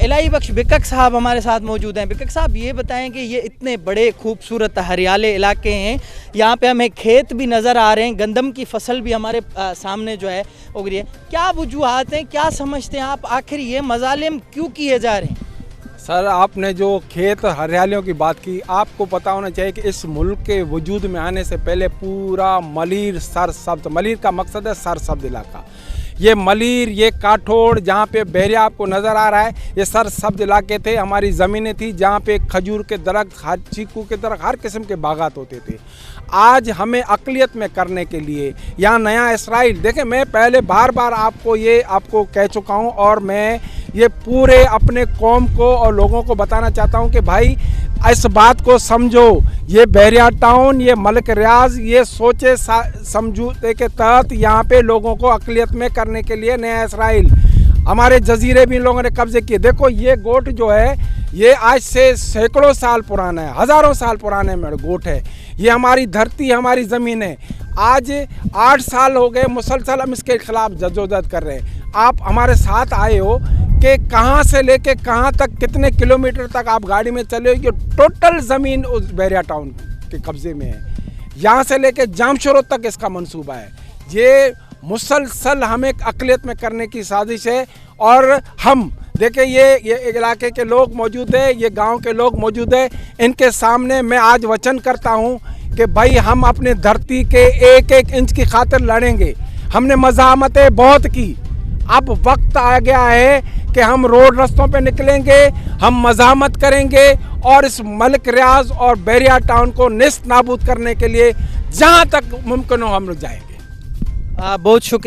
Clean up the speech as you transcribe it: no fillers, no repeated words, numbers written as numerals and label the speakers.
Speaker 1: इलाही बख्श बिकक साहब हमारे साथ मौजूद हैं। बिकक साहब, ये बताएं कि ये इतने बड़े खूबसूरत हरियाले इलाके हैं, यहाँ पे हमें खेत भी नज़र आ रहे हैं, गंदम की फसल भी हमारे सामने जो है उग रही है। क्या वजूहात हैं, क्या समझते हैं आप, आखिर ये मज़ालिम क्यों किए जा रहे हैं?
Speaker 2: सर, आपने जो खेत हरियालियों की बात की, आपको पता होना चाहिए कि इस मुल्क के वजूद में आने से पहले पूरा मलिर सरसब्ज, मलिर का मकसद है सरसब्ज इलाका। ये मलिर, ये काठोड़, जहाँ पे बहरिया आपको नज़र आ रहा है, ये सरसब्ज इलाके थे। हमारी ज़मीनें थी जहाँ पे खजूर के दरख्त, हर चीकू के दरख्त, हर किस्म के बागात होते थे। आज हमें अक़लियत में करने के लिए यहाँ नया इसराइल, देखें, मैं पहले बार बार आपको कह चुका हूँ और मैं ये पूरे अपने कौम को और लोगों को बताना चाहता हूँ कि भाई इस बात को समझो, ये बहरिया टाउन, ये मलिक रियाज, ये सोचे समझौते के तहत यहाँ पे लोगों को अक़लियत में करने के लिए नया इसराइल, हमारे जजीरे भी इन लोगों ने कब्जे किए। देखो, ये गोट जो है ये आज से सैकड़ों साल पुराना है, हज़ारों साल पुराने में गोट है। ये हमारी धरती, हमारी ज़मीन है। आज 8 साल हो गए मुसलसल हम इसके खिलाफ जद्दोजहद कर रहे हैं। आप हमारे साथ आए हो कि कहाँ से लेके कहाँ तक, कितने किलोमीटर तक आप गाड़ी में चले हो, ये टोटल ज़मीन उस बहरिया टाउन के कब्ज़े में है। यहाँ से लेके जामशोरो तक इसका मंसूबा है। ये मुसलसल हमें अक़लियत में करने की साजिश है। और हम देखिए, ये इलाके के लोग मौजूद है, ये गांव के लोग मौजूद है, इनके सामने मैं आज वचन करता हूं कि भाई हम अपने धरती के एक एक इंच की खातिर लड़ेंगे। हमने मज़ाहमतें बहुत की, अब वक्त आ गया है कि हम रोड रस्तों पे निकलेंगे, हम मज़ाहमत करेंगे और इस मलिक रियाज और बहरिया टाउन को निस्त नाबूद करने के लिए जहाँ तक मुमकिन हो हम लोग जाएंगे।
Speaker 1: बहुत शुक्रिया।